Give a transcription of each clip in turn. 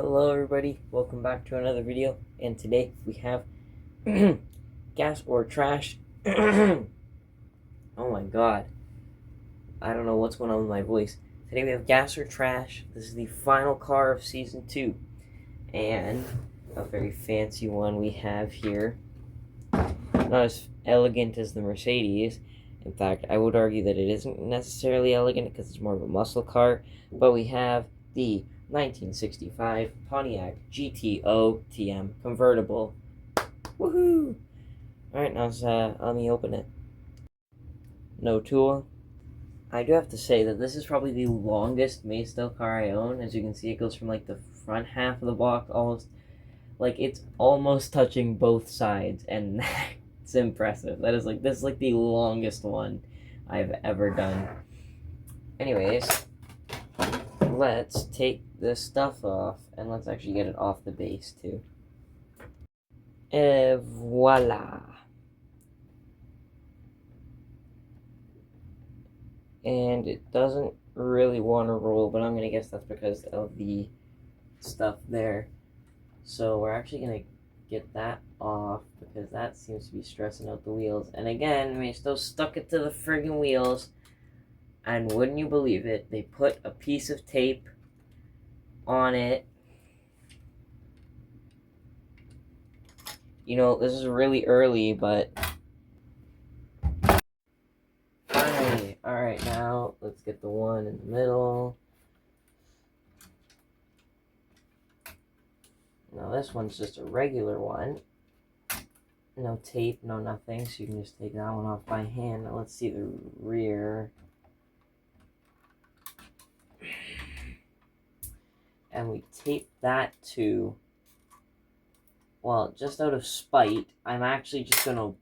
Hello everybody, welcome back to another video, and today we have gas or trash. Oh my god, I don't know what's going on with my voice. Today we have gas or trash. This is the final car of season 2, and a very fancy one we have here. Not as elegant as the Mercedes. In fact, I would argue that it isn't necessarily elegant because it's more of a muscle car, but we have the 1965 Pontiac GTO TM convertible. Woohoo! Alright, now let me open it. No tool. I do have to say that this is probably the longest Maysville car I own. As you can see, it goes from like the front half of the box almost, like it's almost touching both sides, and it's impressive. This is like the longest one I've ever done. Anyways, let's take this stuff off, and let's actually get it off the base too. Et voila. And it doesn't really want to roll, but I'm gonna guess that's because of the stuff there. So we're actually gonna get that off because that seems to be stressing out the wheels. And again, we still stuck it to the friggin' wheels. And wouldn't you believe it, they put a piece of tape on it. You know, this is really early, but finally. Alright, now let's get the one in the middle. Now this one's just a regular one. No tape, no nothing, so you can just take that one off by hand. Now let's see the rear. And we tape that to, well, just out of spite, I'm actually just gonna,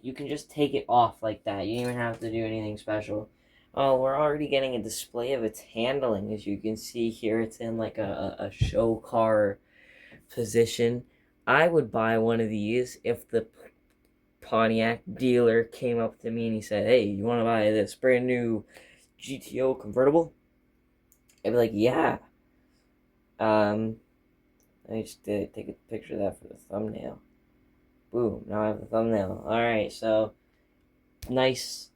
you can just take it off like that. You don't even have to do anything special. Oh, we're already getting a display of its handling. As you can see here, it's in like a show car position. I would buy one of these if the Pontiac dealer came up to me and he said, "Hey, you want to buy this brand new GTO convertible?" I'd be like, "Yeah." Let me just take a picture of that for the thumbnail. Boom, now I have the thumbnail. Alright, so nice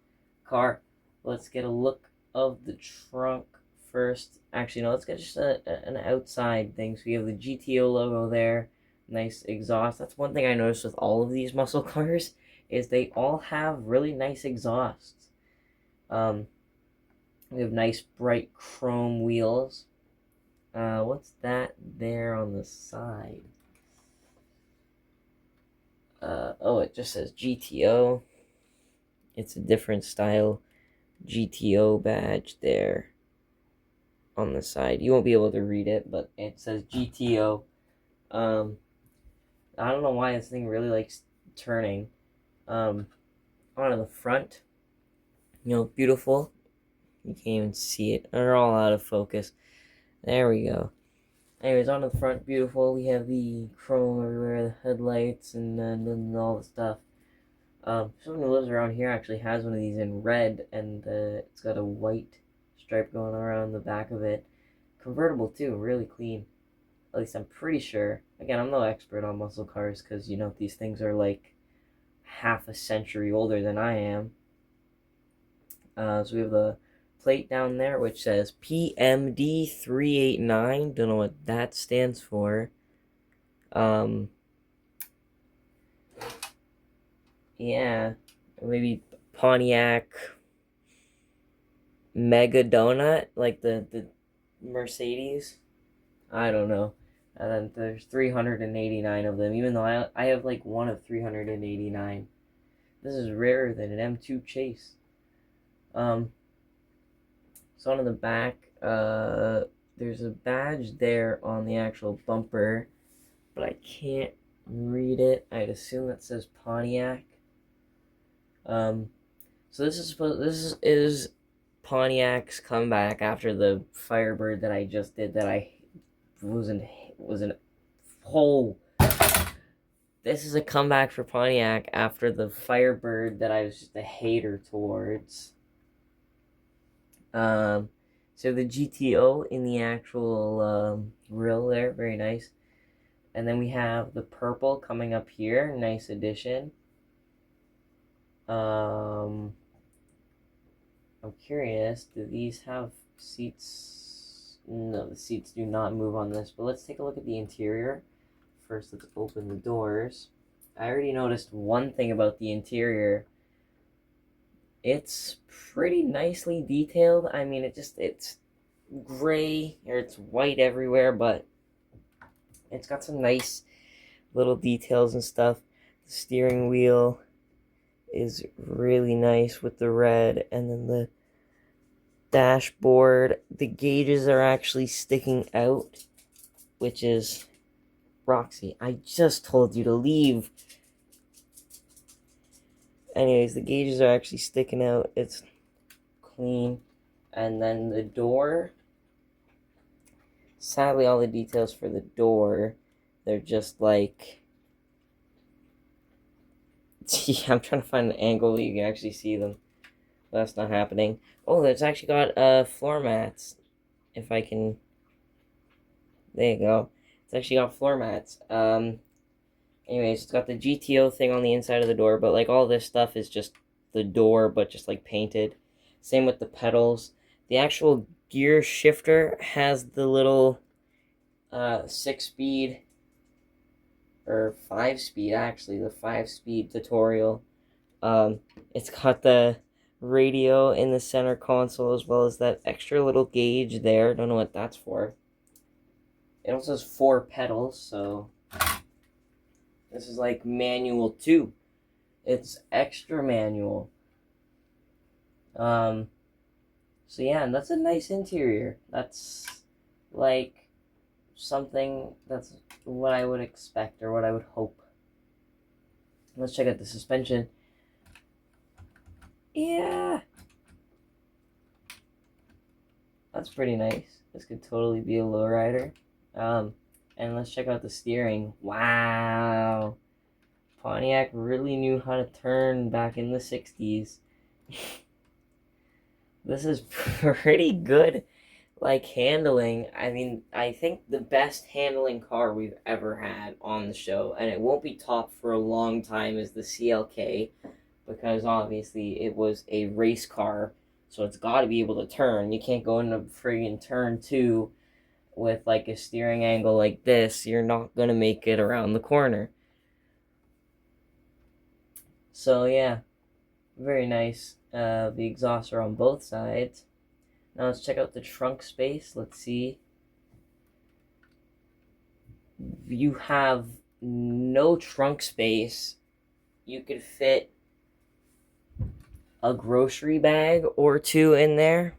car. Let's get a look of the trunk first. Actually, no, let's get just an outside thing. So we have the GTO logo there. Nice exhaust. That's one thing I noticed with all of these muscle cars, is they all have really nice exhausts. We have nice bright chrome wheels. What's that there on the side? Oh, it just says GTO. It's a different style GTO badge there on the side. You won't be able to read it, but it says GTO. I don't know why this thing really likes turning. Onto the front, you know, beautiful. You can't even see it. They're all out of focus. There we go. Anyways, on the front, beautiful. We have the chrome everywhere, the headlights, and all the stuff. Someone who lives around here actually has one of these in red, and it's got a white stripe going around the back of it. Convertible too, really clean. At least I'm pretty sure. Again, I'm no expert on muscle cars because, you know, these things are like half a century older than I am. So we have the plate down there which says PMD 389. Don't know what that stands for. Yeah, maybe Pontiac Mega Donut, like the Mercedes. I don't know. And then there's 389 of them, even though I have like one of 389. This is rarer than an M2 Chase. So on the back, there's a badge there on the actual bumper, but I can't read it. I'd assume that says Pontiac. So this is Pontiac's comeback after the Firebird that I just did. That I was in whole. This is a comeback for Pontiac after the Firebird that I was just a hater towards. So So the GTO in the actual grill there, very nice. And then we have the purple coming up here, nice addition. I'm curious, do these have seats? No, the seats do not move on this, but let's take a look at the interior. First, let's open the doors. I already noticed one thing about the interior. It's pretty nicely detailed. I mean, it's gray, or it's white everywhere, but it's got some nice little details and stuff. The steering wheel is really nice with the red, and then the dashboard, the gauges are actually sticking out, which is Roxy, I just told you to leave. Anyways, the gauges are actually sticking out. It's clean. And then the door, sadly all the details for the door, they're just like, I'm trying to find an angle that you can actually see them. That's not happening. Oh, it's actually got floor mats. If I can, there you go. It's actually got floor mats. Anyways, it's got the GTO thing on the inside of the door, but like all this stuff is just the door, but just like painted. Same with the pedals. The actual gear shifter has the little 6-speed or 5-speed, actually, the 5-speed tutorial. It's got the radio in the center console, as well as that extra little gauge there. Don't know what that's for. It also has 4 pedals, so this is like manual 2. It's extra manual. So yeah, and that's a nice interior. That's like something that's what I would expect, or what I would hope. Let's check out the suspension. Yeah, that's pretty nice. This could totally be a lowrider. And let's check out the steering. Wow, Pontiac really knew how to turn back in the 60s. This is pretty good, like, handling. I mean, I think the best handling car we've ever had on the show, and it won't be topped for a long time, is the CLK, because obviously it was a race car, so it's got to be able to turn. You can't go into friggin' turn 2 with like a steering angle like this. You're not gonna make it around the corner. So yeah, very nice. The exhausts are on both sides. Now let's check out the trunk space. Let's see. You have no trunk space. You could fit a grocery bag or 2 in there.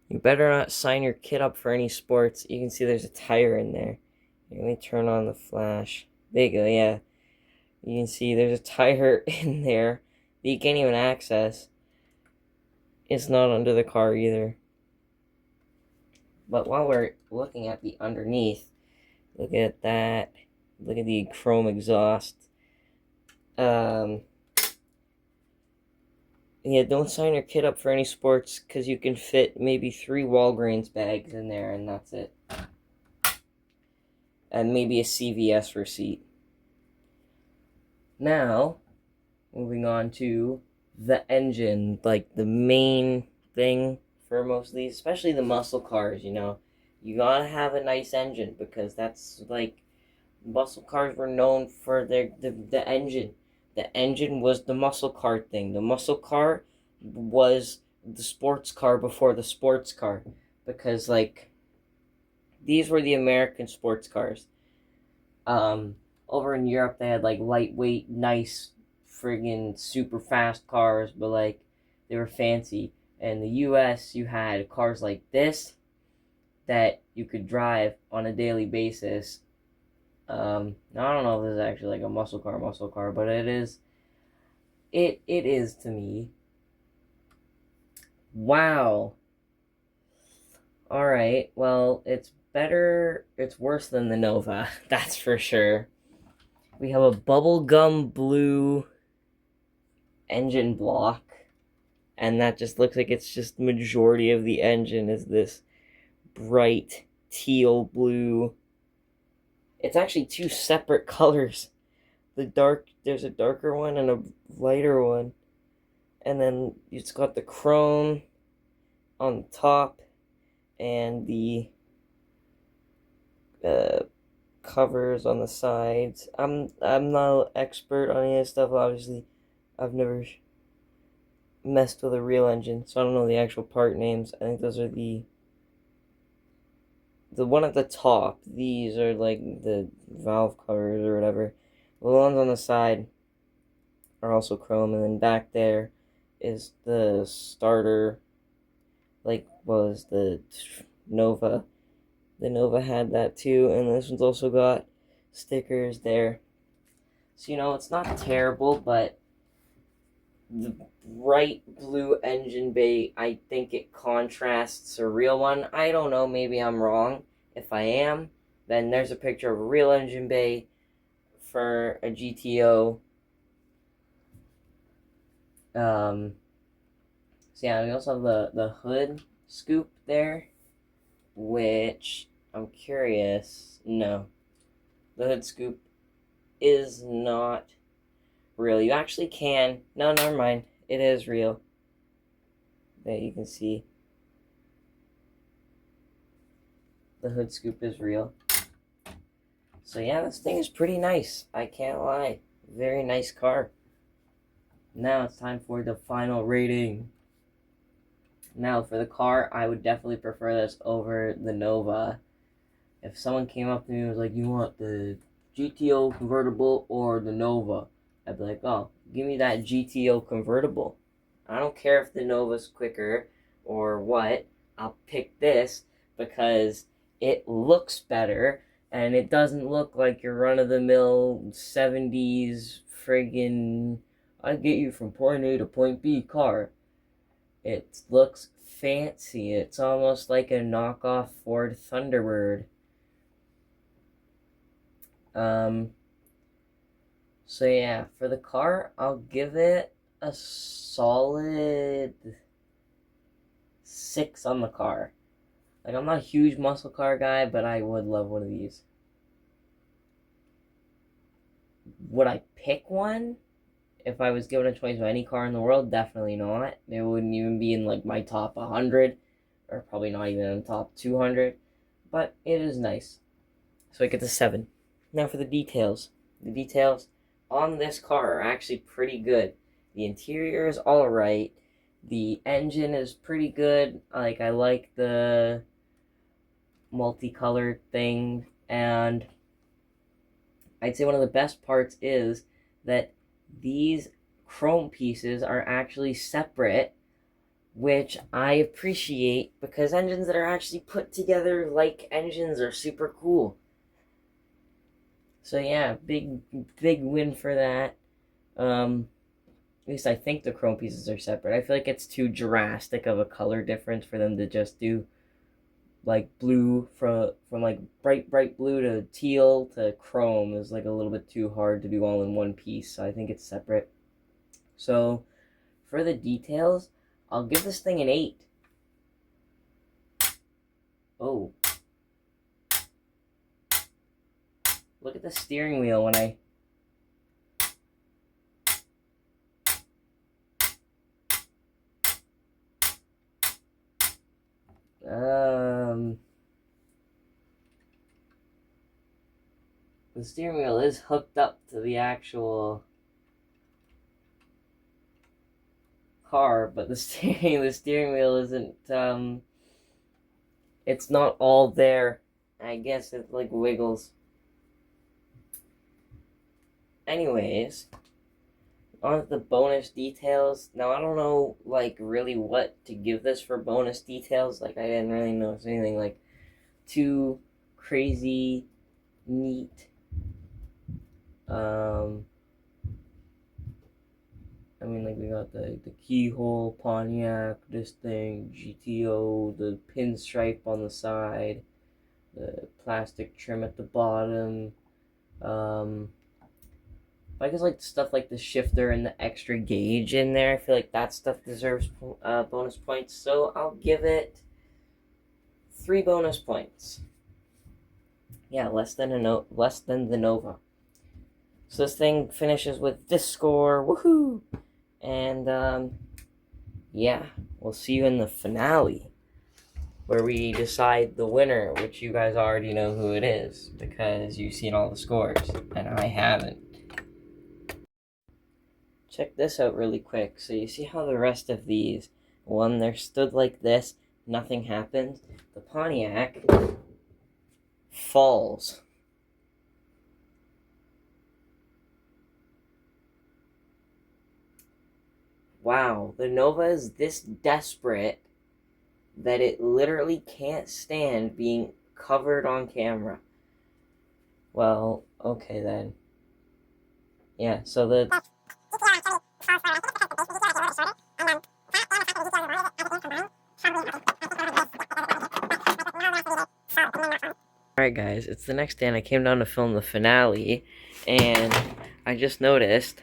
You better not sign your kid up for any sports. You can see there's a tire in there. Let me turn on the flash. There you go, yeah. You can see there's a tire in there that you can't even access. It's not under the car either. But while we're looking at the underneath, look at that. Look at the chrome exhaust. Yeah, don't sign your kid up for any sports, because you can fit maybe 3 Walgreens bags in there, and that's it. And maybe a CVS receipt. Now, moving on to the engine, like the main thing for most of these, especially the muscle cars, you know. You gotta have a nice engine, because that's like, muscle cars were known for the engine. The engine was the muscle car thing. The muscle car was the sports car before the sports car. Because, like, these were the American sports cars. Over in Europe, they had, like, lightweight, nice, friggin' super fast cars, but, like, they were fancy. In the US, you had cars like this that you could drive on a daily basis. Now, I don't know if this is actually like a muscle car, but it is. It is to me. Wow. Alright, well, it's better, it's worse than the Nova, that's for sure. We have a bubblegum blue engine block. and that just looks like it's just the majority of the engine is this bright teal blue. It's actually two separate colors. There's a darker one and a lighter one, and then it's got the chrome on the top and the covers on the sides. I'm not an expert on any of this stuff. Obviously, I've never messed with a real engine, so I don't know the actual part names. I think those are the one at the top. These are like the valve covers or whatever. The ones on the side are also chrome, and then back there is the starter. Like was the Nova. The Nova had that too, and this one's also got stickers there. So it's not terrible, but the bright blue engine bay, I think it contrasts a real one. I don't know, maybe I'm wrong. If I am, then there's a picture of a real engine bay for a GTO. So yeah, we also have the hood scoop there, which I'm curious. No, the hood scoop is not real. You actually can. No, never mind. It is real. There you can see. The hood scoop is real. So yeah, this thing is pretty nice. I can't lie. Very nice car. Now it's time for the final rating. Now for the car, I would definitely prefer this over the Nova. If someone came up to me and was like, you want the GTO convertible or the Nova? I'd be like, oh, give me that GTO convertible. I don't care if the Nova's quicker or what. I'll pick this because it looks better and it doesn't look like your run-of-the-mill 70s friggin' I get you from point A to point B car. It looks fancy. It's almost like a knockoff Ford Thunderbird. So yeah, for the car, I'll give it a solid 6 on the car. Like, I'm not a huge muscle car guy, but I would love one of these. Would I pick one? If I was given a choice of any car in the world, definitely not. It wouldn't even be in like my top 100, or probably not even in the top 200. But it is nice. So I get the 7. Now for the details. The details on this car are actually pretty good. The interior is alright. The engine is pretty good. Like, I like the multicolored thing. And I'd say one of the best parts is that these chrome pieces are actually separate, which I appreciate because engines that are actually put together like engines are super cool. So yeah, big win for that. At least I think the chrome pieces are separate. I feel like it's too drastic of a color difference for them to just do like blue from like bright blue to teal to chrome is like a little bit too hard to do all in one piece. So I think it's separate. So for the details, I'll give this thing an 8. Oh. Look at the steering wheel when I... The steering wheel is hooked up to the actual car, but the steering wheel isn't, it's not all there. I guess it like wiggles. Anyways, on to the bonus details. Now I don't know like really what to give this for bonus details. Like I didn't really notice anything like too crazy neat. I mean, like, we got the keyhole, Pontiac, this thing, GTO, the pinstripe on the side, the plastic trim at the bottom. But I guess like stuff like the shifter and the extra gauge in there, I feel like that stuff deserves bonus points. So I'll give it 3 bonus points. Yeah, less than the Nova. So this thing finishes with this score. Woohoo! And yeah, we'll see you in the finale, where we decide the winner, which you guys already know who it is because you've seen all the scores, and I haven't. Check this out really quick. So you see how the rest of these, when they're stood like this, nothing happens. The Pontiac falls. Wow, the Nova is this desperate that it literally can't stand being covered on camera. Well, okay then. Yeah, so the... Alright guys, it's the next day and I came down to film the finale, and I just noticed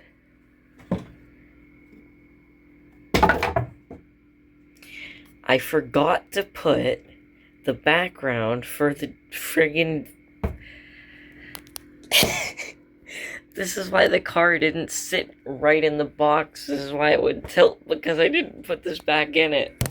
I forgot to put the background for the friggin... This is why the car didn't sit right in the box. This is why it would tilt, because I didn't put this back in it.